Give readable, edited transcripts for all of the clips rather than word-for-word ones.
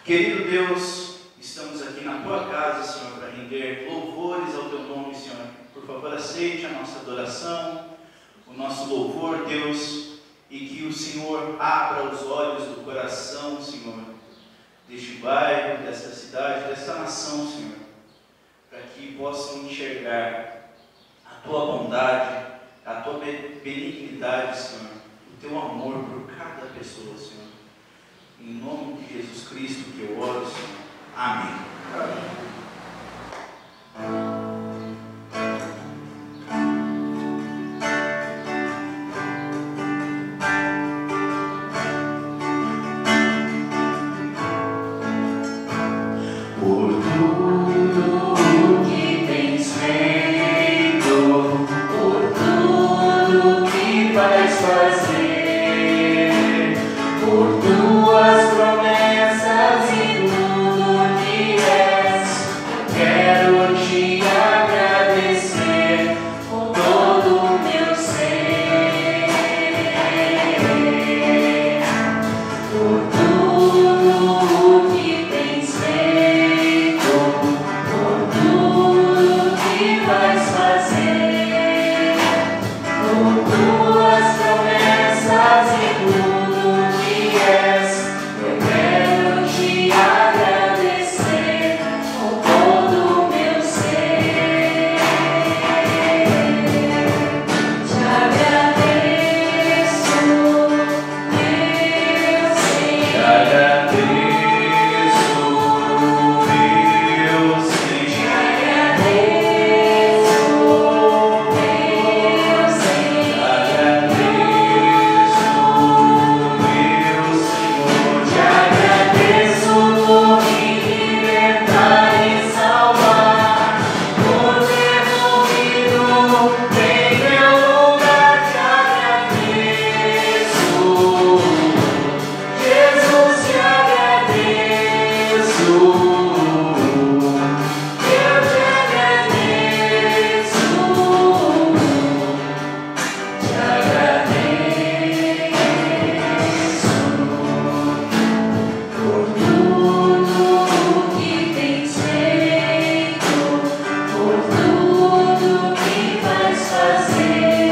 Querido Deus, estamos aqui na Tua casa, Senhor, para render louvores ao Teu nome, Senhor. Por favor, aceite a nossa adoração, o nosso louvor, Deus, e que o Senhor abra os olhos do coração, Senhor, deste bairro, desta cidade, desta nação, Senhor, para que possam enxergar a Tua bondade, a Tua benignidade, Senhor, o Teu amor por cada pessoa, Senhor. Em nome de Jesus Cristo que eu oro, Senhor. Amém. Por tudo que tens feito, por tudo que vais fazer, por tuas promessas e tudo que és, eu quero te agradecer com todo o meu ser. Por tudo que tens feito, por tudo que vais fazer, por tuas promessas e tudo que és, eu quero te agradecer com todo o meu ser. Te agradeço, meu Senhor. Te agradeço, meu Senhor. Te agradeço, meu Senhor. Te agradeço, meu Senhor. Te agradeço por me libertar e salvar, por ter morrido em meu lugar. Te agradeço, Jesus, te agradeço, eu te agradeço, te agradeço. Por tudo que tens feito, por tudo que vais fazer,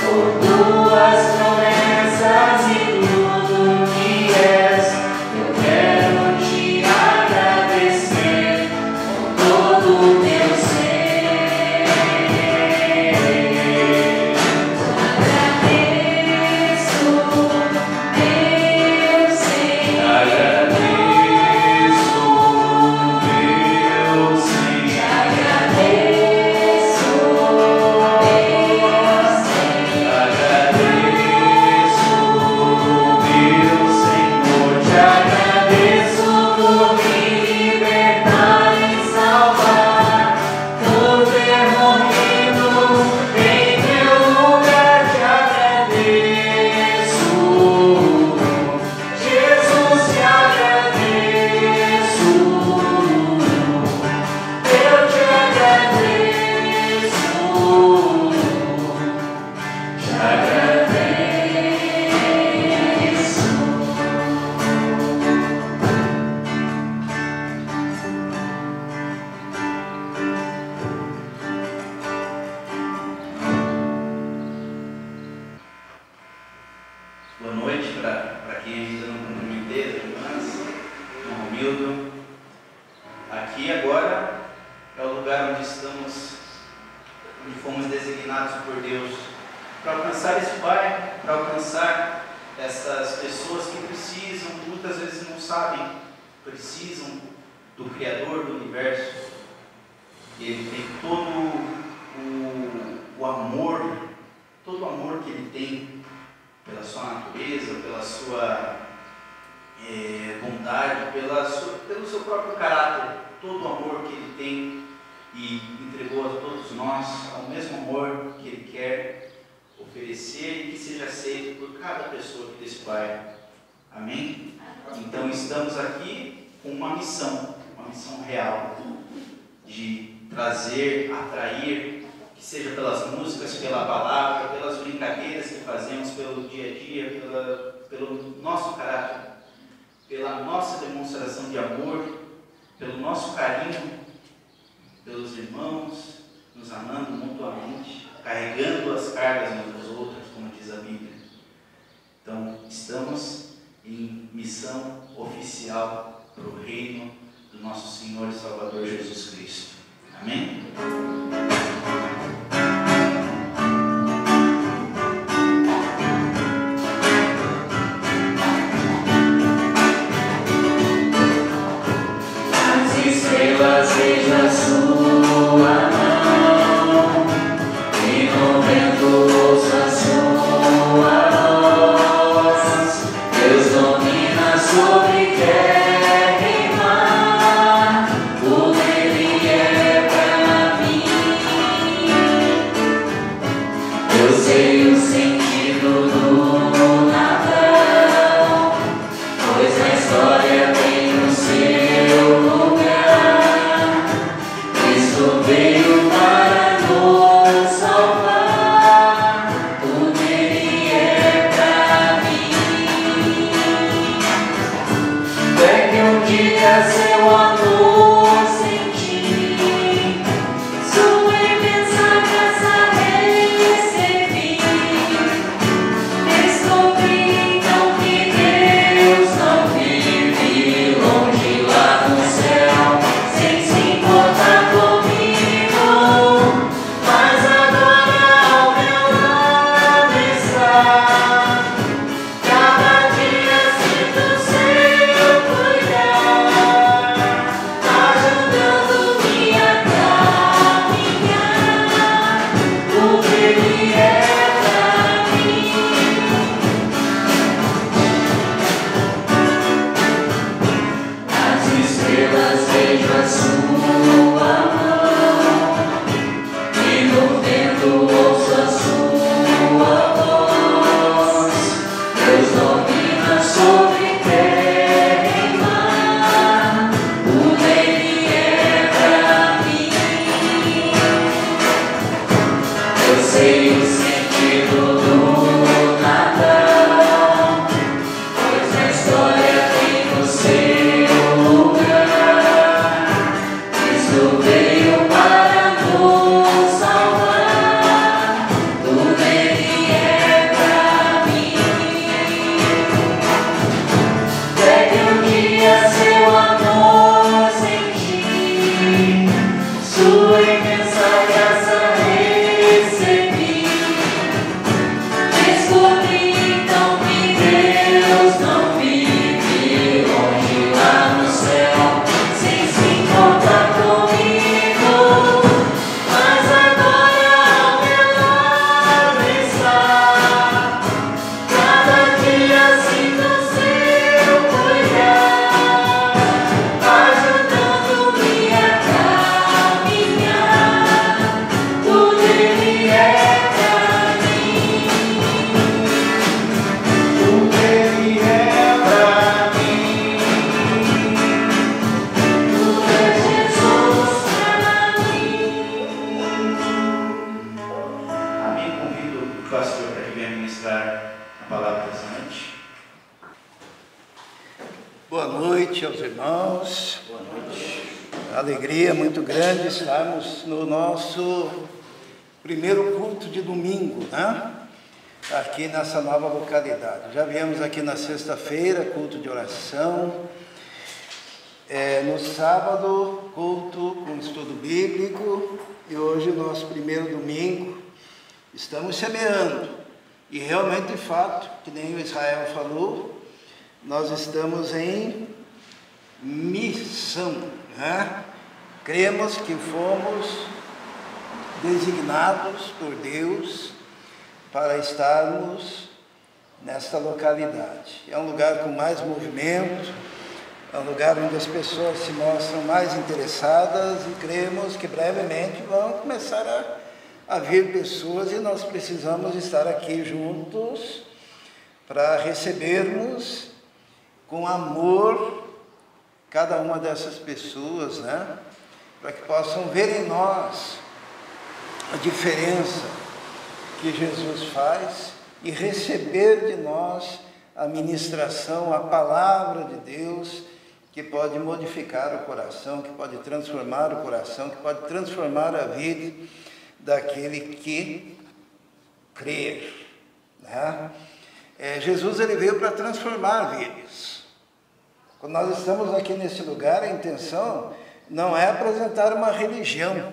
por tuas promessas e tudo que és, eu quero te agradecer com todo o meu ser. Agradeço, meu Senhor. Agradeço, meu Te Senhor. agradeço, meu Senhor. Agradeço, meu Senhor. Te agradeço por me libertar e salvar, por ter morrido em meu lugar. Te agradeço, Jesus, te agradeço, eu te agradeço, te agradeço. Boa noite para quem ainda não cumprimentei as irmãs, irmão Romildo. Aqui agora é o lugar onde estamos, onde fomos designados por Deus para alcançar esse bairro, para alcançar essas pessoas que precisam, muitas vezes não sabem, precisam do Criador do Universo. Ele tem todo o amor, todo o amor que ele tem pela sua natureza, pela sua bondade, pelo seu próprio caráter, todo o amor que ele tem e entregou a todos nós, ao mesmo amor que ele quer oferecer e que seja aceito por cada pessoa aqui desse bairro. Amém? Então estamos aqui com uma missão real, de trazer, atrair, que seja pelas músicas, pela palavra, pelas brincadeiras que fazemos pelo dia a dia, pelo nosso caráter, pela pela nossa demonstração de amor, pelo nosso carinho pelos irmãos, nos amando mutuamente, carregando as cargas umas das outras, como diz a Bíblia. Então, estamos em missão oficial para o reino do nosso Senhor e Salvador Jesus Cristo. Amém? As estrelas vejam a sua mão, e no vento ouça a sua voz. Deus domina sobre terra e mar, tudo Ele é pra mim. Eu sei o sentido do Natal, pois a história tem o seu lugar. Cristo veio para nos salvar, tudo Ele é pra mim. Até que um dia seu amor senti, sua imensa graça recebi. Descobri então que Deus não vive longe lá no céu, sem se importar comigo, mas agora ao meu lado está. Cada dia sinto seu cuidar, ajudando-me a caminhar, tudo Ele é pra mim. As estrelas vejam a sua mão, e no vento ouço a sua voz. Deus domina sobre terra e mar, tudo Ele é pra mim. Eu sei o sentido do Natal, pois a história tem o seu lugar. Cristo veio para nos salvar, tudo Ele é pra mim. Até que um dia seu amor senti, sua imensa graça recebi. Descobri então que Deus não vive longe lá no céu, sem se importar comigo, mas agora ao meu lado está. Cada dia sinto seu cuidar, ajudando-me a caminhar, tudo Ele é pra mim. Tudo Ele é pra mim. Tudo é Jesus pra mim. Amém. Convido o pastor para que venha ministrar a palavra dessa noite. Boa noite aos irmãos. Boa noite. Alegria muito grande estarmos no nosso primeiro culto de domingo, né? Aqui nessa nova localidade. Já viemos aqui na sexta-feira, culto de oração. No sábado, culto com estudo bíblico. E hoje, nosso primeiro domingo, estamos semeando. E realmente, de fato, que nem o Israel falou, nós estamos em missão, né? Cremos que fomos designados por Deus para estarmos nesta localidade. É um lugar com mais movimento, é um lugar onde as pessoas se mostram mais interessadas e cremos que brevemente vão começar a vir pessoas e nós precisamos estar aqui juntos para recebermos com amor cada uma dessas pessoas, né? Para que possam ver em nós a diferença que Jesus faz e receber de nós a ministração, a palavra de Deus, que pode modificar o coração, que pode transformar o coração, que pode transformar a vida daquele que crer, né? Jesus, ele veio para transformar vidas. Quando nós estamos aqui nesse lugar, a intenção não é apresentar uma religião,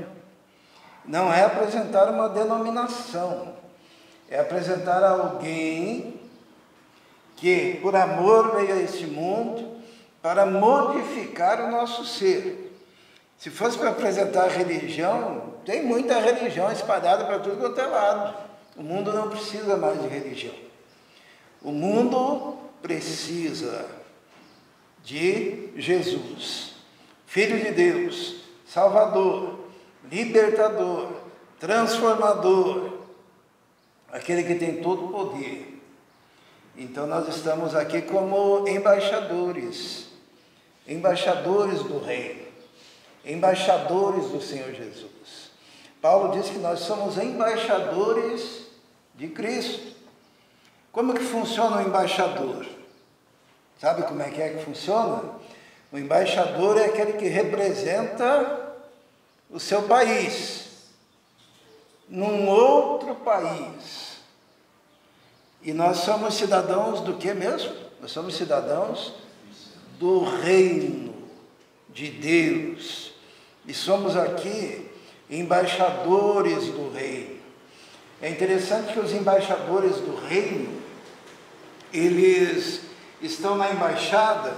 não é apresentar uma denominação, é apresentar alguém que, por amor, veio a esse mundo para modificar o nosso ser. Se fosse para apresentar religião, tem muita religião espalhada para tudo quanto é lado. O mundo não precisa mais de religião. O mundo precisa de Jesus, Filho de Deus, Salvador, Libertador, Transformador, aquele que tem todo o poder. Então nós estamos aqui como embaixadores do Reino, embaixadores do Senhor Jesus. Paulo diz que nós somos embaixadores de Cristo. Como que funciona o embaixador? Sabe como é que funciona? O embaixador é aquele que representa o seu país num outro país. E nós somos cidadãos do que mesmo? Nós somos cidadãos do reino de Deus. E somos aqui embaixadores do reino. É interessante que os embaixadores do reino, eles estão na embaixada,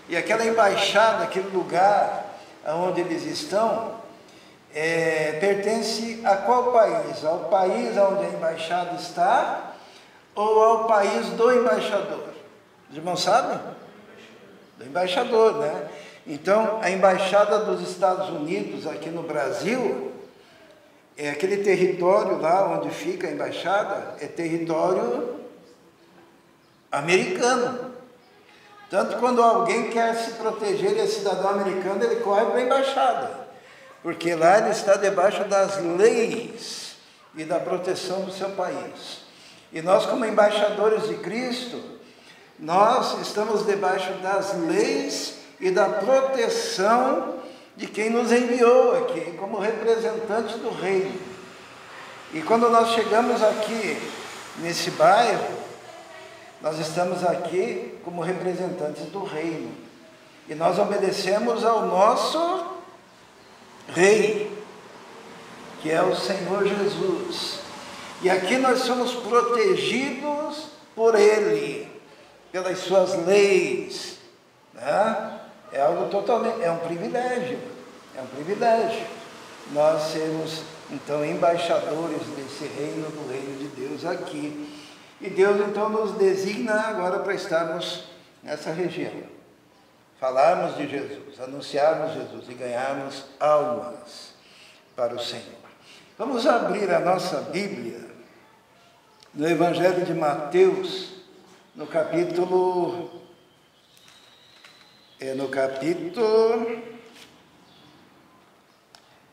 e aquela embaixada, aquele lugar onde eles estão, pertence a qual país? Ao país onde a embaixada está, ou ao país do embaixador? Os irmãos sabem? Do embaixador, né? Então, a embaixada dos Estados Unidos aqui no Brasil, aquele território lá onde fica a embaixada, é território americano. Tanto quando alguém quer se proteger e é cidadão americano, ele corre para a embaixada, porque lá ele está debaixo das leis e da proteção do seu país. E nós, como embaixadores de Cristo, nós estamos debaixo das leis e da proteção de quem nos enviou aqui, como representantes do reino. E quando nós chegamos aqui, nesse bairro, nós estamos aqui como representantes do reino. E nós obedecemos ao nosso Rei, que é o Senhor Jesus. E aqui nós somos protegidos por Ele, pelas suas leis, né? É algo totalmente, é um privilégio nós sermos, então, embaixadores desse reino, do reino de Deus aqui. E Deus, então, nos designa agora para estarmos nessa região, falarmos de Jesus, anunciarmos Jesus e ganharmos almas para o Senhor. Vamos abrir a nossa Bíblia no Evangelho de Mateus, no capítulo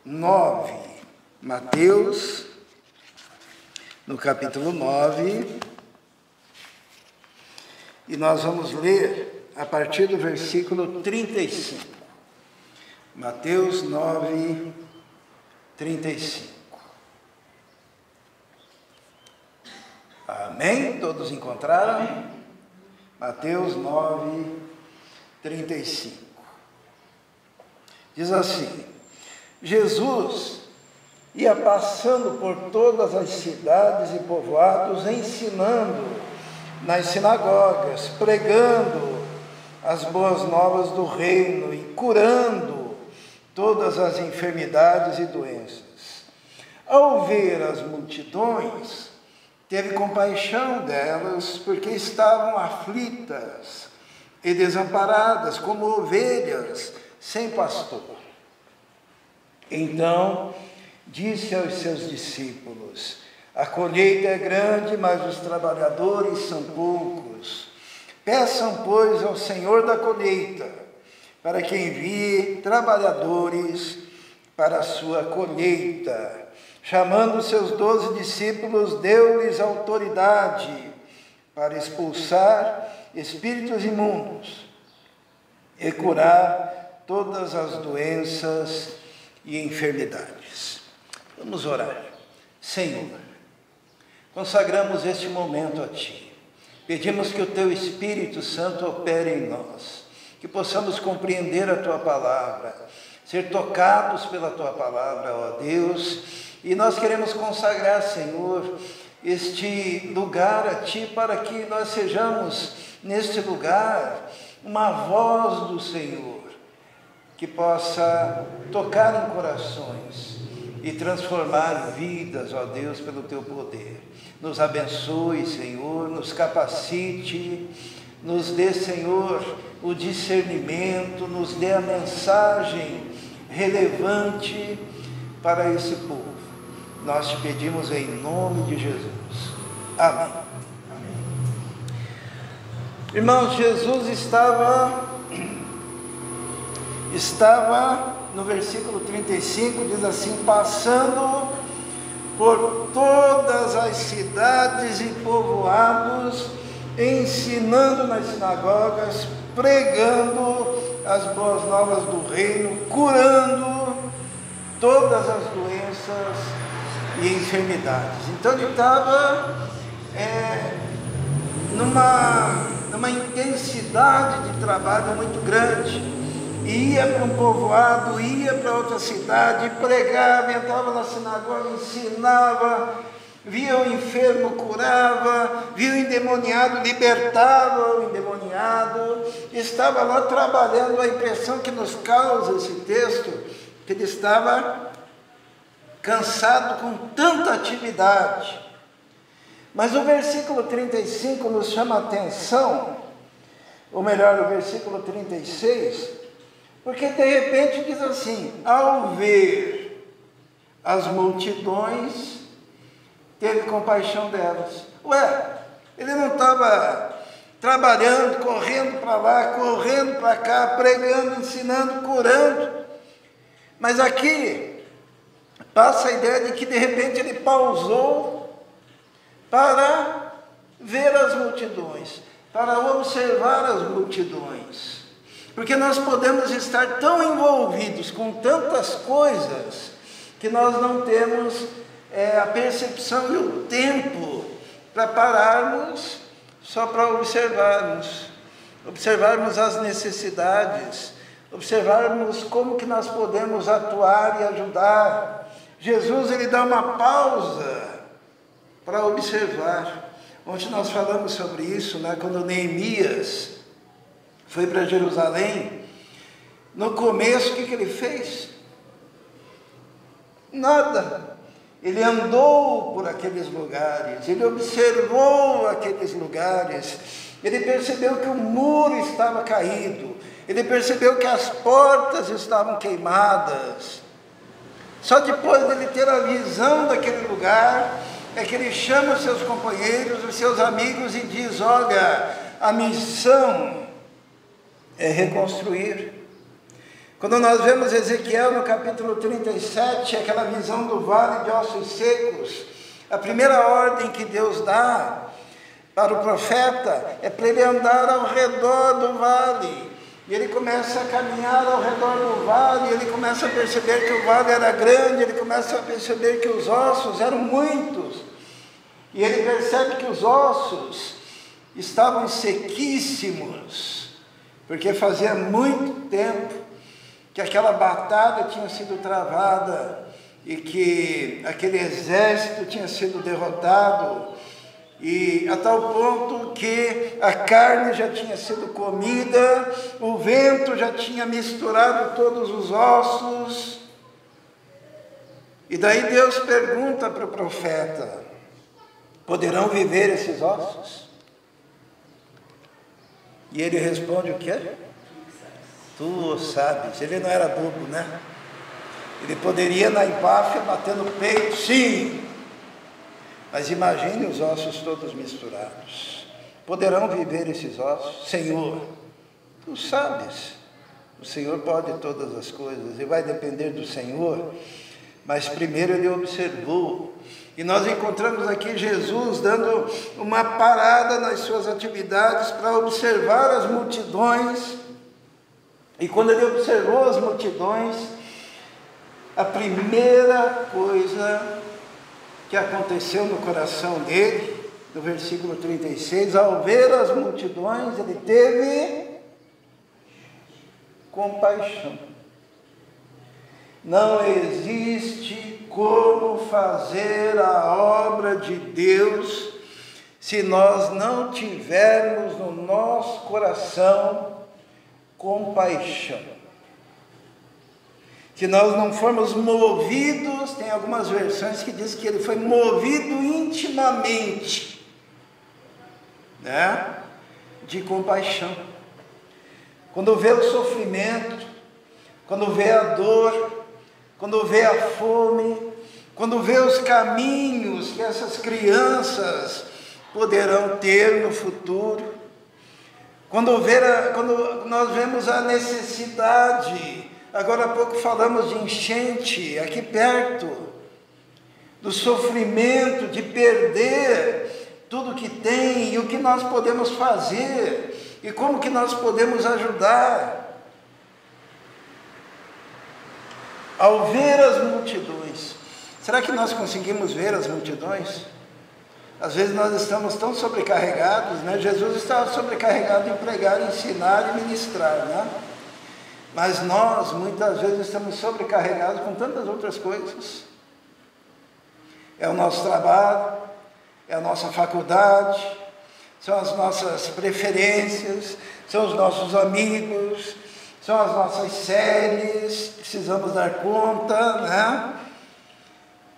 9. Mateus, no capítulo 9, e nós vamos ler a partir do versículo 35. Mateus 9, 35. Amém? Todos encontraram? Mateus 9, 35. Diz assim: Jesus ia passando por todas as cidades e povoados, ensinando nas sinagogas, pregando as boas novas do reino e curando todas as enfermidades e doenças. Ao ver as multidões, teve compaixão delas, porque estavam aflitas e desamparadas, como ovelhas sem pastor. Então disse aos seus discípulos: a colheita é grande, mas os trabalhadores são poucos. Peçam, pois, ao Senhor da colheita, para que envie trabalhadores para a sua colheita. Chamando os seus 12 discípulos, deu-lhes autoridade para expulsar espíritos imundos e curar todas as doenças e enfermidades. Vamos orar. Senhor, consagramos este momento a Ti. Pedimos que o Teu Espírito Santo opere em nós, que possamos compreender a Tua palavra, ser tocados pela Tua palavra, ó Deus, e nós queremos consagrar, Senhor, este lugar a Ti, para que nós sejamos, neste lugar, uma voz do Senhor, que possa tocar em corações e transformar vidas, ó Deus, pelo Teu poder. Nos abençoe, Senhor, nos capacite, nos dê, Senhor, o discernimento, nos dê a mensagem relevante para esse povo. Nós te pedimos em nome de Jesus. Amém. Irmãos, Jesus estava no versículo 35, diz assim: passando por todas as cidades e povoados, ensinando nas sinagogas, pregando as boas novas do reino, curando todas as doenças e enfermidades. Então ele estava numa intensidade de trabalho muito grande. Ia para um povoado, ia para outra cidade, pregava, entrava na sinagoga, ensinava, via o enfermo, curava, via o endemoniado, libertava o endemoniado, estava lá trabalhando. A impressão que nos causa esse texto, que ele estava cansado com tanta atividade. Mas o versículo 35 nos chama a atenção, ou melhor, o versículo 36, porque de repente diz assim: ao ver as multidões, teve compaixão delas. Ele não estava trabalhando, correndo para lá, correndo para cá, pregando, ensinando, curando. Mas aqui passa a ideia de que de repente ele pausou para ver as multidões, para observar as multidões. Porque nós podemos estar tão envolvidos com tantas coisas que nós não temos a percepção e o tempo para pararmos só para observarmos as necessidades, observarmos como que nós podemos atuar e ajudar. Jesus, ele dá uma pausa para observar. Ontem nós falamos sobre isso, né? Quando Neemias foi para Jerusalém, no começo, o que ele fez? Nada. Ele andou por aqueles lugares, ele observou aqueles lugares, ele percebeu que o muro estava caído, ele percebeu que as portas estavam queimadas. Só depois dele ter a visão daquele lugar, é que ele chama os seus companheiros, os seus amigos e diz: olha, a missão é reconstruir. Quando nós vemos Ezequiel no capítulo 37, aquela visão do vale de ossos secos, a primeira ordem que Deus dá para o profeta é para ele andar ao redor do vale. E ele começa a caminhar ao redor do vale, ele começa a perceber que o vale era grande, ele começa a perceber que os ossos eram muitos. E ele percebe que os ossos estavam sequíssimos, porque fazia muito tempo que aquela batalha tinha sido travada e que aquele exército tinha sido derrotado, e a tal ponto que a carne já tinha sido comida, o vento já tinha misturado todos os ossos. E daí Deus pergunta para o profeta: poderão viver esses ossos? E ele responde o quê? Tu o sabes. Ele não era bobo, né? Ele poderia na empáfia bater no peito, sim. Mas imagine os ossos todos misturados. Poderão viver esses ossos? Senhor, tu sabes. O Senhor pode todas as coisas e vai depender do Senhor. mas primeiro ele observou. E nós encontramos aqui Jesus dando uma parada nas suas atividades para observar as multidões. E quando ele observou as multidões, a primeira coisa que aconteceu no coração dele, no versículo 36, ao ver as multidões, ele teve compaixão. Não existe como fazer a obra de Deus se nós não tivermos no nosso coração compaixão. Se nós não formos movidos, tem algumas versões que diz que ele foi movido intimamente, né, de compaixão. Quando vê o sofrimento, quando vê a dor, quando vê a fome, quando vê os caminhos que essas crianças poderão ter no futuro, quando nós vemos a necessidade, agora há pouco falamos de enchente aqui perto, do sofrimento de perder tudo que tem e o que nós podemos fazer e como que nós podemos ajudar. Ao ver as multidões, será que nós conseguimos ver as multidões? Às vezes nós estamos tão sobrecarregados, né? Jesus estava sobrecarregado em pregar, ensinar e ministrar, né? Mas nós, muitas vezes, estamos sobrecarregados com tantas outras coisas. É o nosso trabalho, é a nossa faculdade, são as nossas preferências, são os nossos amigos, são as nossas séries, precisamos dar conta, né?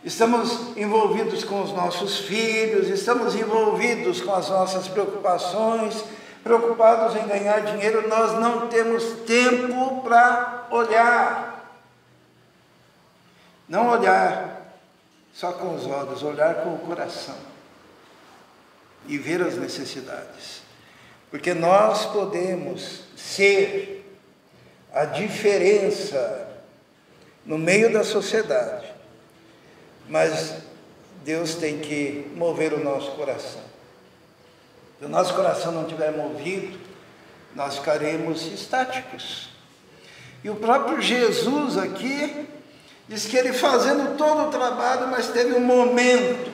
Estamos envolvidos com os nossos filhos, estamos envolvidos com as nossas preocupações, preocupados em ganhar dinheiro, nós não temos tempo para olhar. Não olhar só com os olhos, olhar com o coração e ver as necessidades. Porque nós podemos ser a diferença no meio da sociedade, mas Deus tem que mover o nosso coração. Se o nosso coração não estiver movido, nós ficaremos estáticos. E o próprio Jesus aqui diz que ele fazendo todo o trabalho, mas teve um momento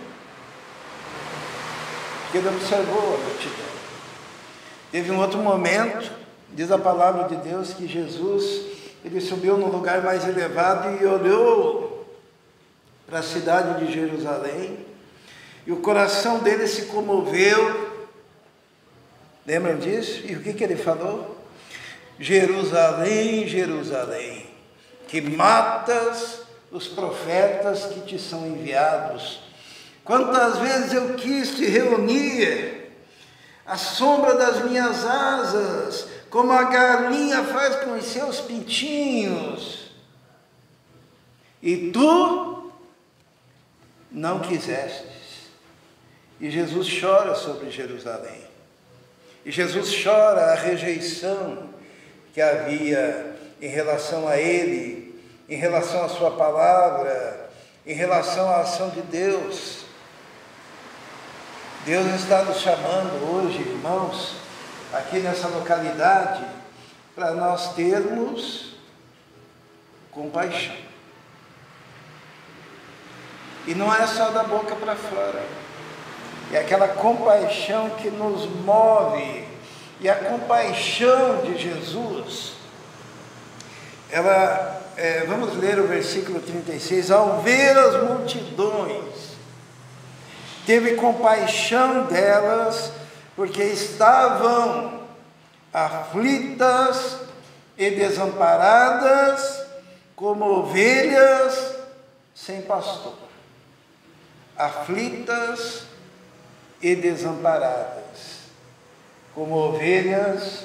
que ele observou a multidão. Teve um outro momento, diz a palavra de Deus, que Jesus, ele subiu num lugar mais elevado e olhou para a cidade de Jerusalém, e o coração dele se comoveu. Lembram disso? E o que ele falou? Jerusalém, Jerusalém, que matas os profetas que te são enviados. Quantas vezes eu quis te reunir à sombra das minhas asas, como a galinha faz com os seus pintinhos, e tu não quisestes. E Jesus chora sobre Jerusalém. E Jesus chora a rejeição que havia em relação a Ele, em relação à Sua palavra, em relação à ação de Deus. Deus está nos chamando hoje, irmãos, aqui nessa localidade, para nós termos compaixão. E não é só da boca para fora, é aquela compaixão que nos move. E a compaixão de Jesus, vamos ler o versículo 36, ao ver as multidões, teve compaixão delas, porque estavam aflitas e desamparadas, como ovelhas sem pastor. Aflitas e desamparadas, como ovelhas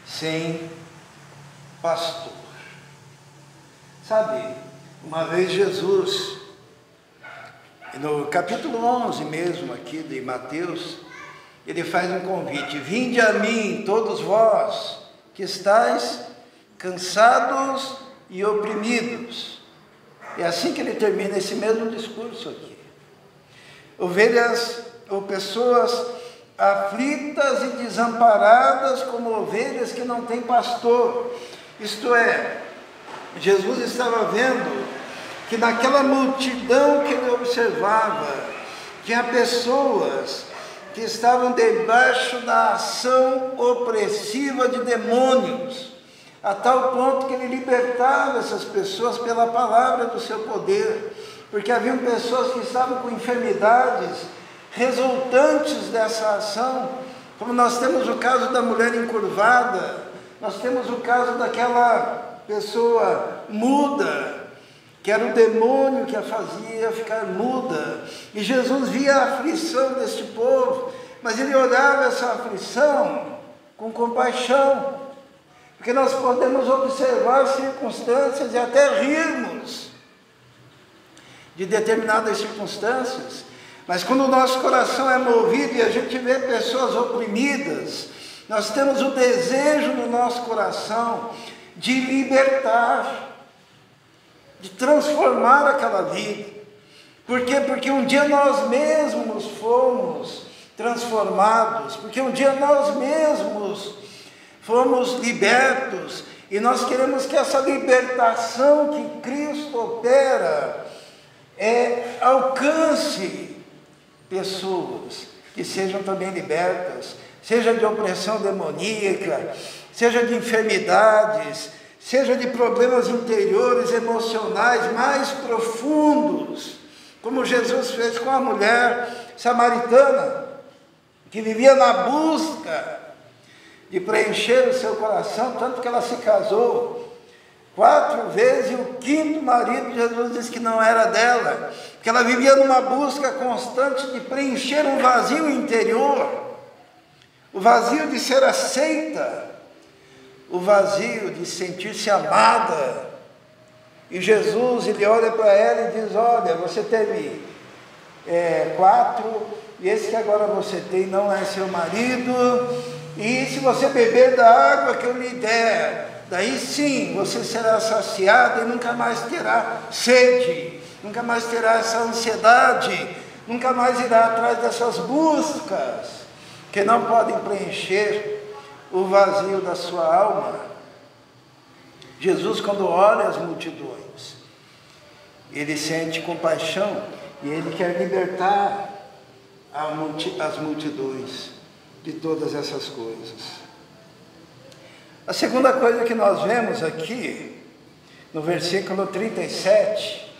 sem pastor. Sabe, uma vez Jesus, no capítulo 11 mesmo aqui de Mateus, ele faz um convite: vinde a mim, todos vós que estáis cansados e oprimidos, É assim que ele termina esse mesmo discurso aqui. Ovelhas ou pessoas aflitas e desamparadas como ovelhas que não têm pastor. Isto é, Jesus estava vendo que naquela multidão que ele observava, tinha pessoas que estavam debaixo da ação opressiva de demônios, a tal ponto que ele libertava essas pessoas pela palavra do seu poder, porque haviam pessoas que estavam com enfermidades resultantes dessa ação, como nós temos o caso da mulher encurvada, nós temos o caso daquela pessoa muda, que era o demônio que a fazia ficar muda, e Jesus via a aflição deste povo, mas ele olhava essa aflição com compaixão, porque nós podemos observar circunstâncias e até rirmos de determinadas circunstâncias, mas quando o nosso coração é movido e a gente vê pessoas oprimidas, nós temos o desejo no nosso coração de libertar, de transformar aquela vida. Por quê? Porque um dia nós mesmos fomos transformados, porque um dia nós mesmos fomos libertos, e nós queremos que essa libertação que Cristo opera alcance pessoas que sejam também libertas, seja de opressão demoníaca, seja de enfermidades, seja de problemas interiores, emocionais mais profundos, como Jesus fez com a mulher samaritana, que vivia na busca de preencher o seu coração, tanto que ela se casou 4 vezes, e o 5º marido, Jesus disse que não era dela, que ela vivia numa busca constante de preencher um vazio interior, o vazio de ser aceita, o vazio de sentir-se amada. E Jesus, ele olha para ela e diz: olha, você teve 4, e esse que agora você tem não é seu marido, e se você beber da água que eu lhe der, daí sim você será saciado e nunca mais terá sede, nunca mais terá essa ansiedade, nunca mais irá atrás dessas buscas que não podem preencher o vazio da sua alma. Jesus, quando olha as multidões, ele sente compaixão e ele quer libertar as multidões de todas essas coisas. A segunda coisa que nós vemos aqui, no versículo 37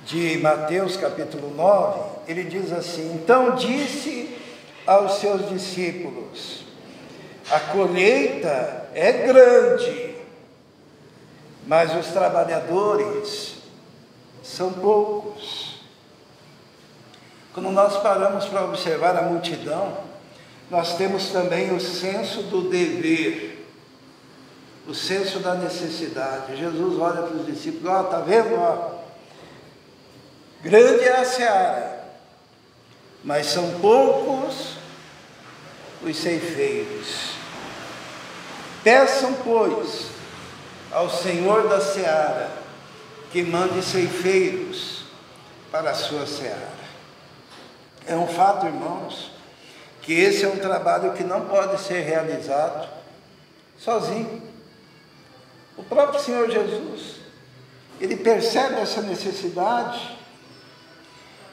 de Mateus capítulo 9, ele diz assim: então disse aos seus discípulos: a colheita é grande, mas os trabalhadores são poucos. Quando nós paramos para observar a multidão, nós temos também o senso do dever, o senso da necessidade. Jesus olha para os discípulos: ó, está vendo? Ó, grande é a seara, mas são poucos os ceifeiros. Peçam, pois, ao Senhor da seara que mande ceifeiros para a sua seara. É um fato, irmãos, que esse é um trabalho que não pode ser realizado sozinho. O próprio Senhor Jesus, ele percebe essa necessidade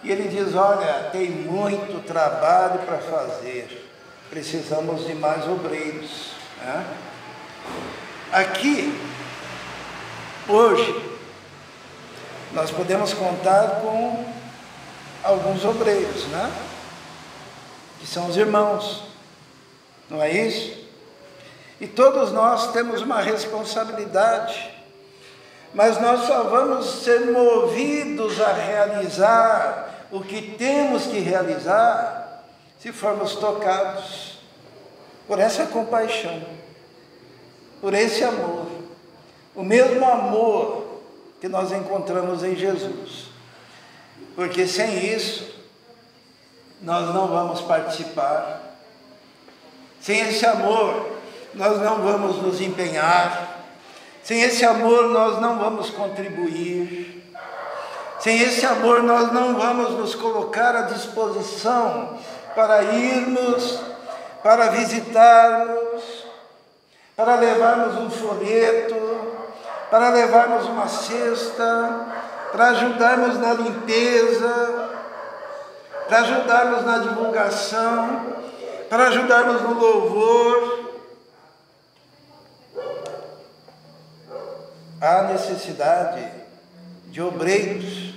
e ele diz: olha, tem muito trabalho para fazer, precisamos de mais obreiros, né? Aqui, hoje, nós podemos contar com alguns obreiros, né? Que são os irmãos, não é isso? E todos nós temos uma responsabilidade, mas nós só vamos ser movidos a realizar o que temos que realizar se formos tocados por essa compaixão, por esse amor, o mesmo amor que nós encontramos em Jesus, porque sem isso nós não vamos participar, sem esse amor nós não vamos nos empenhar, sem esse amor nós não vamos contribuir. Sem esse amor, nós não vamos nos colocar à disposição para irmos, para visitarmos, para levarmos um folheto, para levarmos uma cesta, para ajudarmos na limpeza, para ajudarmos na divulgação, para ajudarmos no louvor. Há necessidade de obreiros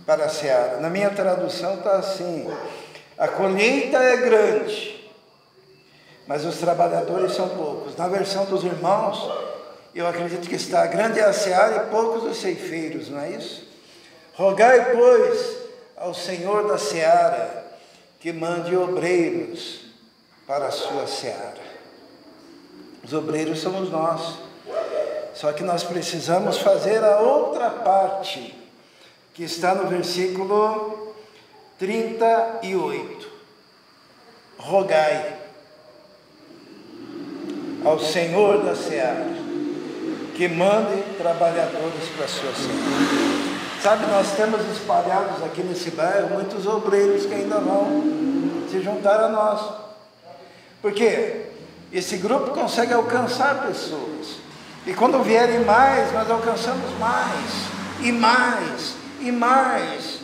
para a seara. Na minha tradução está assim: a colheita é grande, mas os trabalhadores são poucos. Na versão dos irmãos, eu acredito que está: grande é a seara e poucos os ceifeiros, não é isso? Rogai, pois, ao Senhor da seara que mande obreiros para a sua seara. Os obreiros somos nós. Só que nós precisamos fazer a outra parte, que está no versículo 38. Rogai ao Senhor da seara que mande trabalhadores para a sua seara. Sabe, nós temos espalhados aqui nesse bairro muitos obreiros que ainda vão se juntar a nós. Por quê? Esse grupo consegue alcançar pessoas. E quando vierem mais, nós alcançamos mais, e mais, e mais.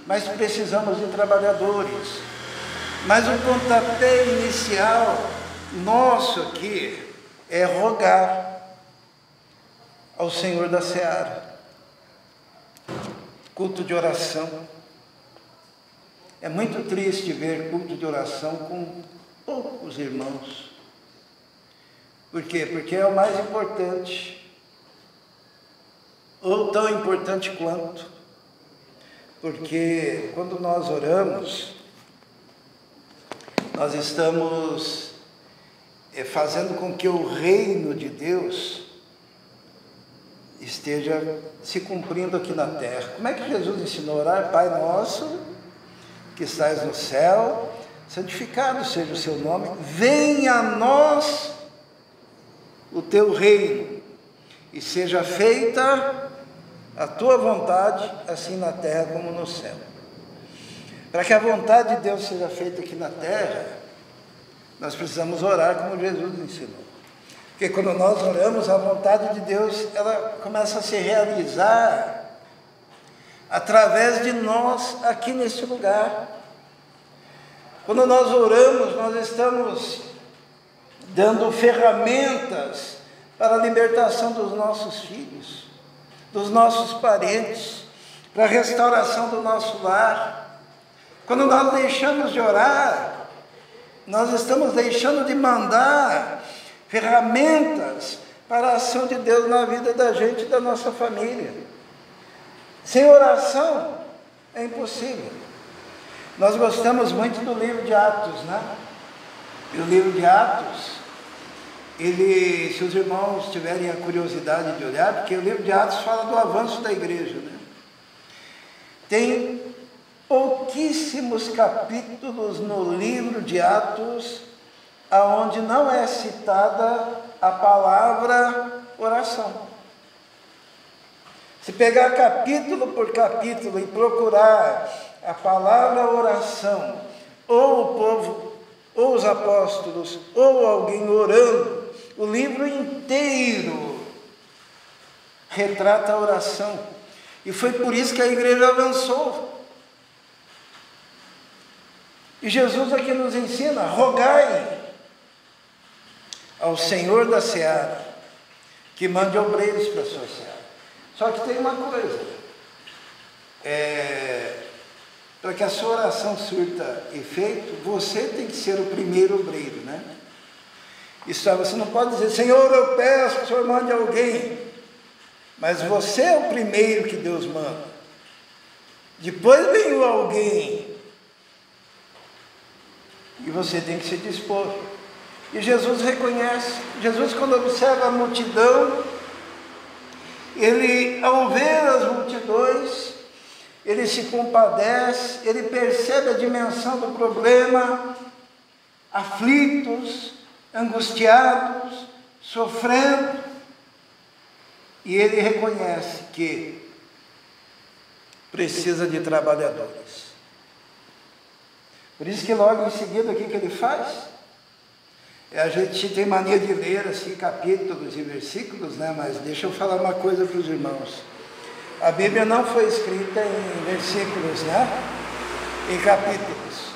Mas precisamos de trabalhadores. Mas o pontapé inicial nosso aqui é rogar ao Senhor da seara. Culto de oração. É muito triste ver culto de oração com poucos irmãos. Por quê? Porque é o mais importante, ou tão importante quanto. Porque quando nós oramos, nós estamos fazendo com que o reino de Deus esteja se cumprindo aqui na terra. Como é que Jesus ensinou a orar? Pai nosso, que estás no céu, santificado seja o seu nome, venha a nós o teu reino, e seja feita a tua vontade, assim na terra como no céu. Para que a vontade de Deus seja feita aqui na terra, nós precisamos orar como Jesus ensinou. Porque quando nós oramos, a vontade de Deus, ela começa a se realizar através de nós aqui nesse lugar. Quando nós oramos, nós estamos dando ferramentas para a libertação dos nossos filhos, dos nossos parentes, para a restauração do nosso lar. Quando nós deixamos de orar, nós estamos deixando de mandar ferramentas para a ação de Deus na vida da gente e da nossa família. Sem oração é impossível. Nós gostamos muito do livro de Atos, né? E o livro de Atos, se os irmãos tiverem a curiosidade de olhar, porque o livro de Atos fala do avanço da igreja, né? Tem pouquíssimos capítulos no livro de Atos aonde não é citada a palavra oração. Se pegar capítulo por capítulo e procurar a palavra oração, ou o povo, ou os apóstolos, ou alguém orando, o livro inteiro retrata a oração. E foi por isso que a igreja avançou. E Jesus aqui nos ensina: rogai ao Senhor da seara que mande obreiros para a sua seara. Só que tem uma coisa, para que a sua oração surta efeito, você tem que ser o primeiro obreiro, né? Isso é, você não pode dizer: Senhor, eu peço que o Senhor mande alguém, mas você é o primeiro que Deus manda. Depois vem o alguém, e você tem que se dispor. E Jesus reconhece. Jesus, quando observa a multidão, ele, ao ver as multidões, ele se compadece, ele percebe a dimensão do problema, aflitos, angustiados, sofrendo, e ele reconhece que precisa de trabalhadores. Por isso que logo em seguida o que ele faz? A gente tem mania de ler assim capítulos e versículos, né? Mas deixa eu falar uma coisa para os irmãos. A Bíblia não foi escrita em versículos, né? Em capítulos.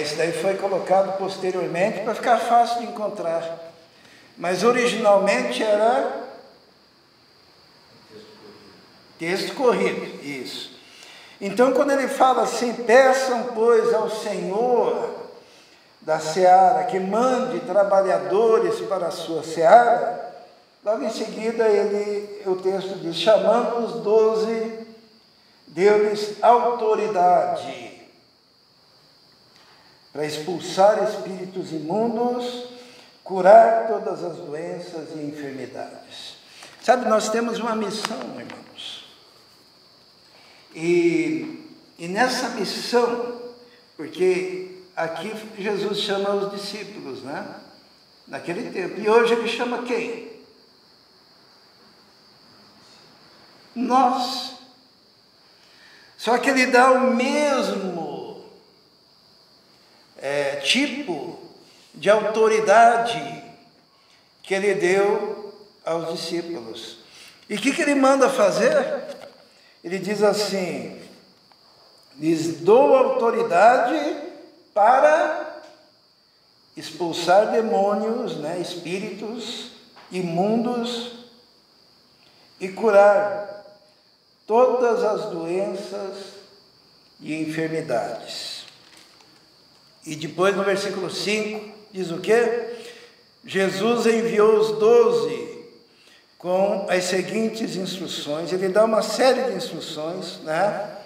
Isso daí foi colocado posteriormente para ficar fácil de encontrar. Mas originalmente era texto corrido, isso. Então quando ele fala assim, peçam pois ao Senhor da seara que mande trabalhadores para a sua seara, logo em seguida o texto diz, chamando os 12, deu-lhes autoridade para expulsar espíritos imundos, curar todas as doenças e enfermidades. Sabe, nós temos uma missão, irmãos. E nessa missão, porque aqui Jesus chama os discípulos, né? Naquele tempo. E hoje ele chama quem? Nós. Só que ele dá o mesmo tipo de autoridade que ele deu aos discípulos. E o que ele manda fazer? Ele diz assim, lhes dou autoridade para expulsar demônios, né, espíritos imundos e curar todas as doenças e enfermidades. E depois no versículo 5 diz o quê? Jesus enviou os 12 com as seguintes instruções. Ele dá uma série de instruções, né?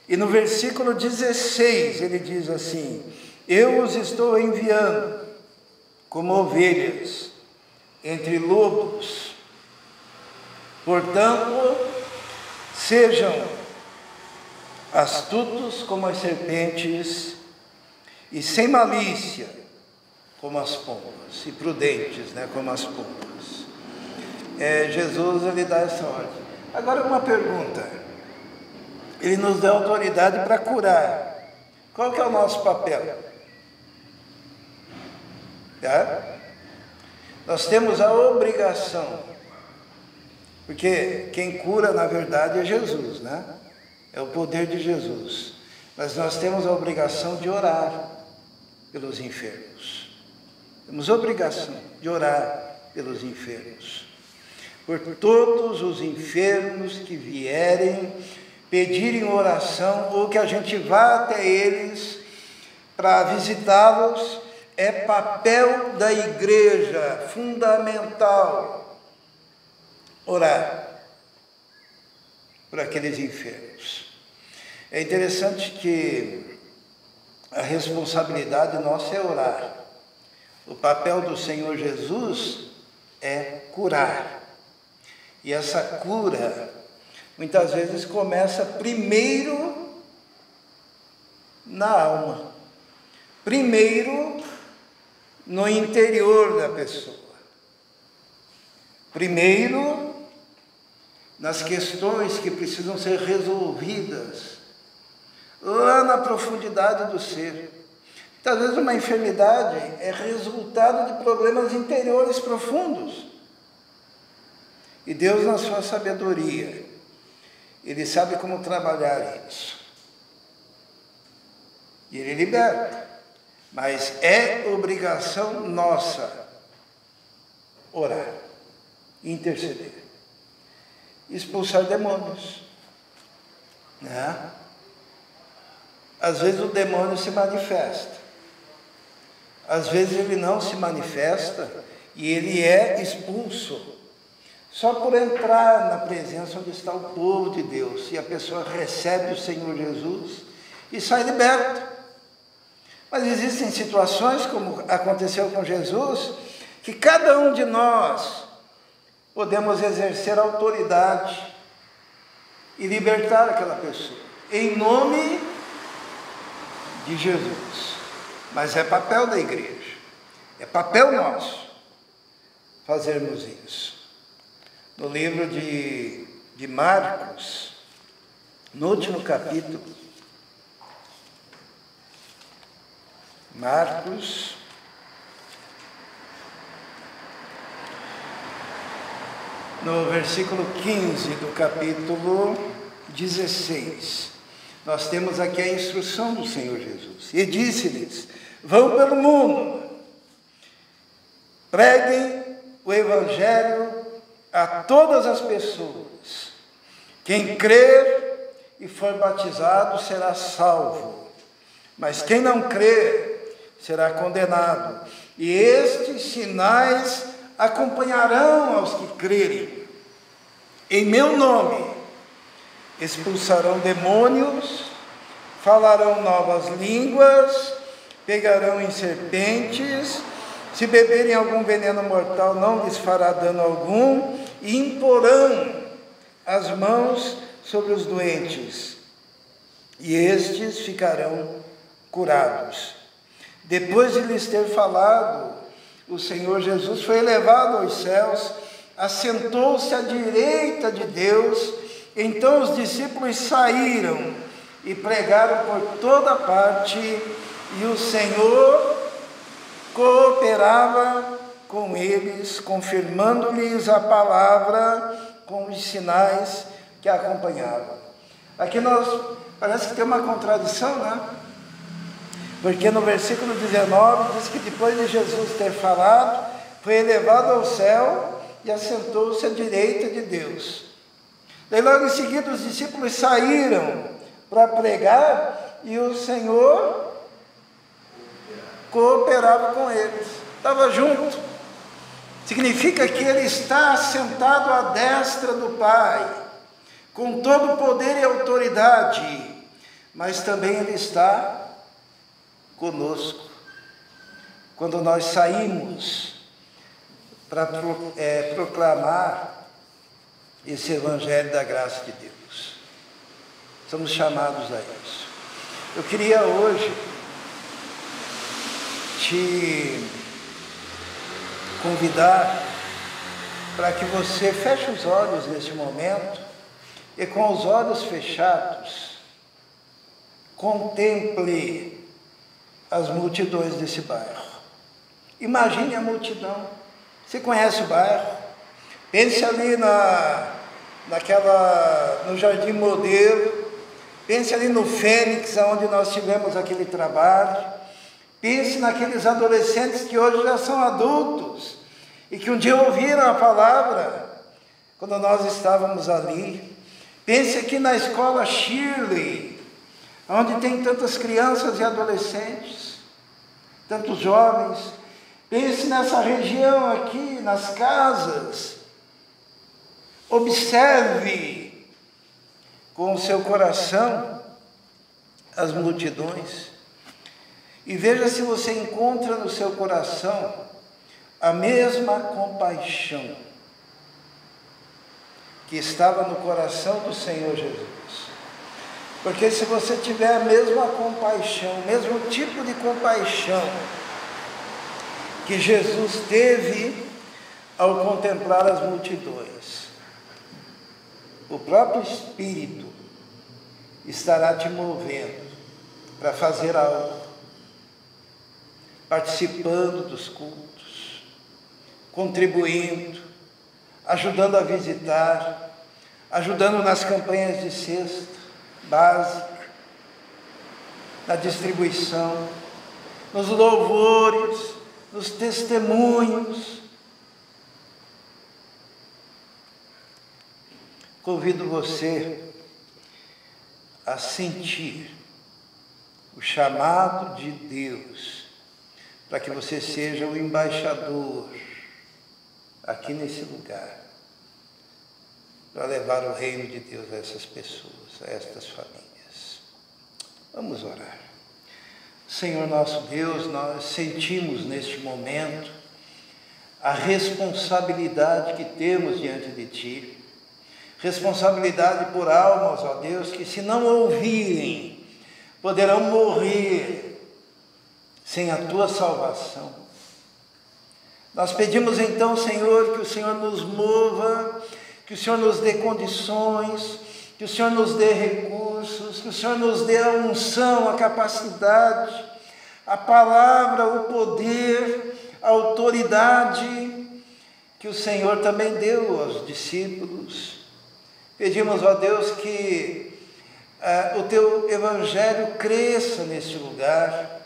E no versículo 16 ele diz assim, eu os estou enviando como ovelhas entre lobos, portanto, sejam astutos como as serpentes e sem malícia como as pombas, e prudentes, né, como as pombas. Jesus, ele dá essa ordem. Agora uma pergunta, ele nos dá autoridade para curar, qual que é o nosso papel? Nós temos a obrigação, porque quem cura na verdade é Jesus, né? É o poder de Jesus, mas nós temos a obrigação de orar pelos enfermos, temos obrigação de orar pelos enfermos, por todos os enfermos que vierem pedirem oração, ou que a gente vá até eles para visitá-los. É papel da igreja, fundamental, orar por aqueles enfermos. É interessante que a responsabilidade nossa é orar. O papel do Senhor Jesus é curar. E essa cura, muitas vezes, começa primeiro na alma. Primeiro no interior da pessoa. Primeiro nas questões que precisam ser resolvidas lá na profundidade do ser. Muitas vezes uma enfermidade é resultado de problemas interiores profundos. E Deus, na sua sabedoria, Ele sabe como trabalhar isso. E Ele liberta. Mas é obrigação nossa orar, interceder, expulsar demônios, né? Às vezes o demônio se manifesta, às vezes ele não se manifesta e ele é expulso só por entrar na presença onde está o povo de Deus, e a pessoa recebe o Senhor Jesus e sai liberta. Mas existem situações, como aconteceu com Jesus, que cada um de nós podemos exercer autoridade e libertar aquela pessoa, em nome de Jesus. Mas é papel da igreja, é papel nosso fazermos isso. No livro de Marcos, no último capítulo, Marcos, no versículo 15 do capítulo 16, nós temos aqui a instrução do Senhor Jesus. E disse-lhes: vão pelo mundo, preguem o Evangelho a todas as pessoas. Quem crer e for batizado será salvo, mas quem não crer será condenado. E estes sinais acompanharão aos que crerem. Em meu nome expulsarão demônios, falarão novas línguas, pegarão em serpentes, se beberem algum veneno mortal não lhes fará dano algum, e imporão as mãos sobre os doentes, e estes ficarão curados. Depois de lhes ter falado, o Senhor Jesus foi elevado aos céus, assentou-se à direita de Deus. Então os discípulos saíram e pregaram por toda parte, e o Senhor cooperava com eles, confirmando-lhes a palavra com os sinais que a acompanhavam. Aqui parece que tem uma contradição, né? Porque no versículo 19 diz que depois de Jesus ter falado, foi elevado ao céu e assentou-se à direita de Deus. Daí logo em seguida os discípulos saíram para pregar e o Senhor cooperava com eles, estava junto. Significa que Ele está sentado à destra do Pai, com todo o poder e autoridade, mas também Ele está conosco. Quando nós saímos para proclamar esse Evangelho da graça de Deus, somos chamados a isso. Eu queria hoje te convidar para que você feche os olhos neste momento e com os olhos fechados contemple as multidões desse bairro. Imagine a multidão. Você conhece o bairro? Pense ali no Jardim Modelo, pense ali no Fênix, onde nós tivemos aquele trabalho. Pense naqueles adolescentes que hoje já são adultos e que um dia ouviram a palavra quando nós estávamos ali. Pense aqui na escola Shirley, onde tem tantas crianças e adolescentes, tantos jovens. Pense nessa região aqui, nas casas. Observe com o seu coração as multidões e veja se você encontra no seu coração a mesma compaixão que estava no coração do Senhor Jesus. Porque se você tiver a mesma compaixão, o mesmo tipo de compaixão que Jesus teve ao contemplar as multidões, o próprio Espírito estará te movendo para fazer algo, participando dos cultos, contribuindo, ajudando a visitar, ajudando nas campanhas de cesta básica, na distribuição, nos louvores, nos testemunhos. Convido você a sentir o chamado de Deus para que você seja o embaixador aqui nesse lugar, para levar o reino de Deus a essas pessoas, a estas famílias. Vamos orar. Senhor nosso Deus, nós sentimos neste momento a responsabilidade que temos diante de Ti, responsabilidade por almas, ó Deus, que se não ouvirem, poderão morrer sem a Tua salvação. Nós pedimos então, Senhor, que o Senhor nos mova, que o Senhor nos dê condições, que o Senhor nos dê recursos, recursos, que o Senhor nos dê a unção, a capacidade, a palavra, o poder, a autoridade que o Senhor também deu aos discípulos. Pedimos, ó Deus, que o Teu Evangelho cresça neste lugar.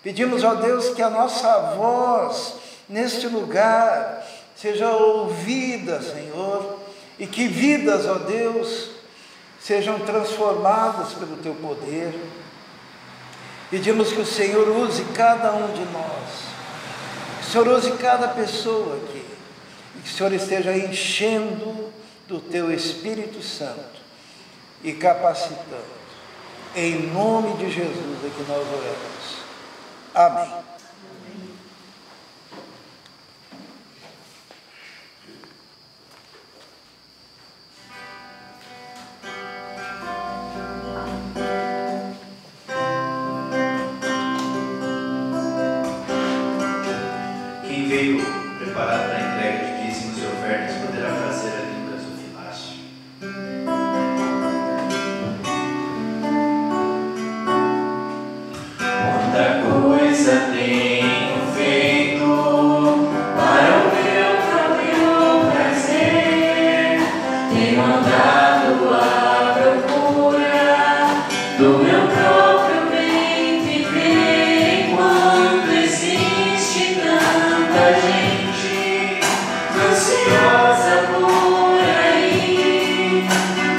Pedimos, ó Deus, que a nossa voz neste lugar seja ouvida, Senhor, e que vidas, ó Deus, sejam transformadas pelo Teu poder. Pedimos que o Senhor use cada um de nós, que o Senhor use cada pessoa aqui, e que o Senhor esteja enchendo do Teu Espírito Santo e capacitando. Em nome de Jesus é que nós oramos. Amém. Quem veio preparado para a entrega de dízimos e ofertas poderá fazer ali no gasofilácio. Quanta coisa tenho feito para o meu próprio prazer. Tenho andado à procura do meu próprio bem viver, enquanto existe tanta gente ansiosa por aí,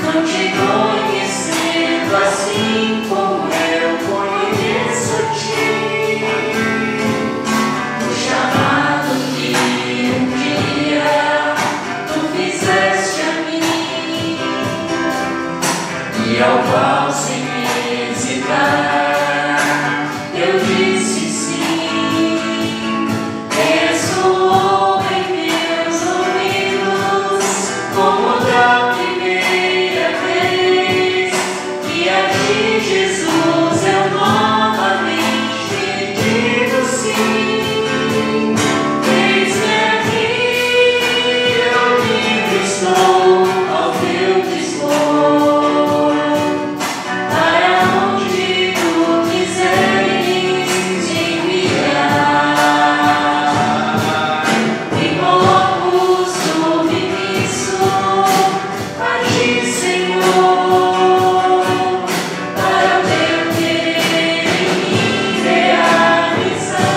não te conhecendo assim como eu conheço ti. O chamado que um dia tu fizeste a mim, e ao qual sem hesitar eu disse sim. Ressoou em meus ouvidos como da primeira vez, e a ti, Jesus, eu novamente digo sim. Eis-me aqui, eu livre estou ao teu dispor, para onde tu quiseres me enviar. Me coloco submisso a ti, Senhor, para o teu querer em mim realizar.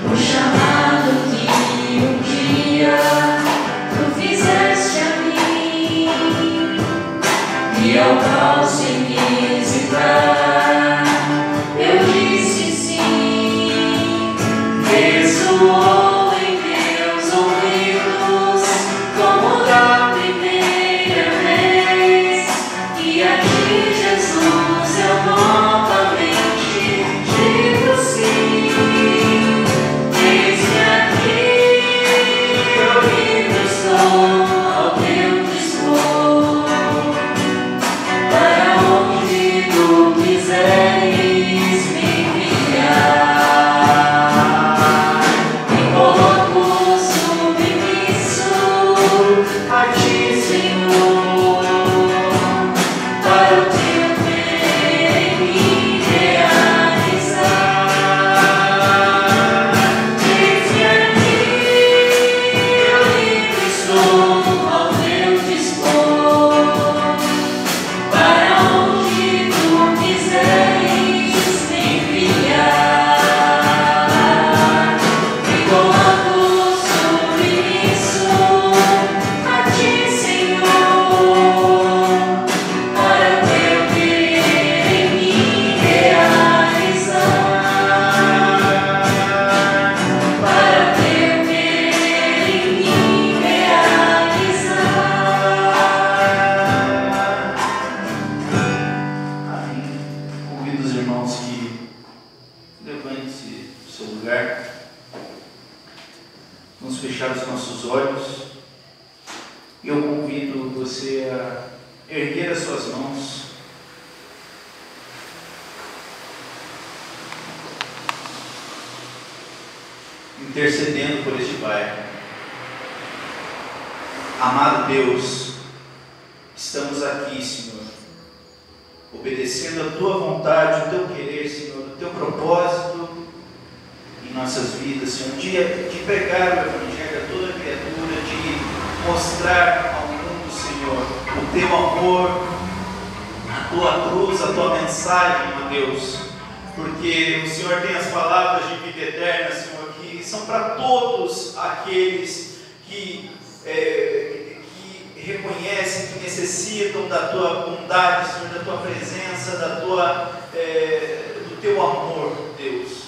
O chamado que um dia tu fizeste a mim, e ao qual sem hesitar eu disse sim. Ressoou em meus ouvidos como da primeira vez, e a ti, Jesus, eu novamente digo sim. Eis-me aqui, eu livre estou ao teu dispor, para onde tu quiseres me enviar. Me coloco submisso a ti, Senhor, para o teu querer em mim realizar. Eis-me aqui, eu livre estou ao teu dispor, para onde tu quiseres me enviar. Me coloco submisso a ti, Senhor, para o teu querer em mim realizar. Para o teu querer em mim realizar. Amém. Convido os irmãos que levante-se do seu lugar. Vamos fechar os nossos olhos. E eu convido você a erguer as suas mãos. Intercedendo por este bairro. Amado Deus, estamos aqui, Senhor, obedecendo a Tua vontade, o Teu querer, Senhor, o Teu propósito em nossas vidas, Senhor, de pregar o Evangelho a toda criatura, de mostrar ao mundo, Senhor, o Teu amor, a Tua cruz, a Tua mensagem, ó Deus, porque o Senhor tem as palavras de vida eterna, Senhor, que são para todos aqueles que reconhecem, que necessitam da Tua bondade, Senhor, da Tua presença, do Teu amor, Deus.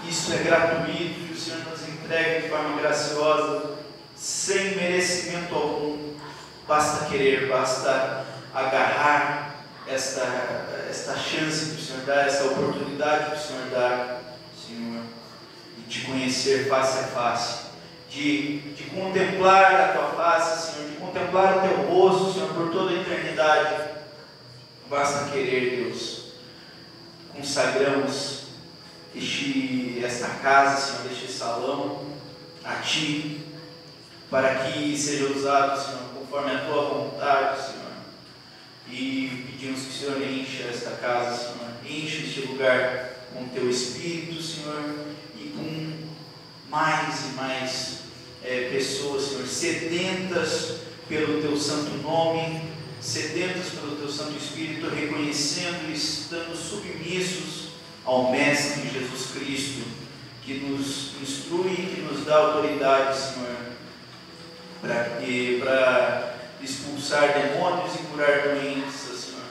Isso é gratuito e o Senhor nos entrega de forma graciosa, sem merecimento algum. Basta querer, basta agarrar esta chance que o Senhor dá, essa oportunidade que o Senhor dá, Senhor, de te conhecer face a face, de contemplar a Tua face, Senhor, de contemplar o Teu rosto, Senhor, por toda a eternidade. Basta querer, Deus. Consagramos esta casa, Senhor, este salão a Ti, para que seja usado, Senhor, conforme a Tua vontade, Senhor. E pedimos que o Senhor encha esta casa, Senhor, enche este lugar com o Teu Espírito, Senhor, e com mais e mais pessoas, Senhor, sedentas pelo Teu santo nome, sedentas pelo Teu Santo Espírito, reconhecendo e estando submissos ao Mestre Jesus Cristo, que nos instrui e que nos dá autoridade, Senhor, para expulsar demônios e curar doenças, Senhor.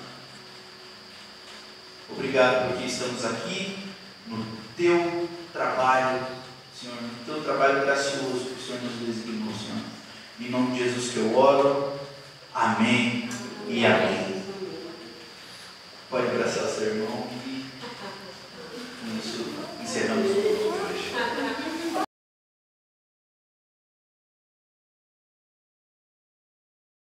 Obrigado porque estamos aqui no Teu trabalho, Senhor, no Teu trabalho gracioso que o Senhor nos designou, Senhor. Em nome de Jesus que eu oro. Amém e amém. Pode abraçar seu irmão e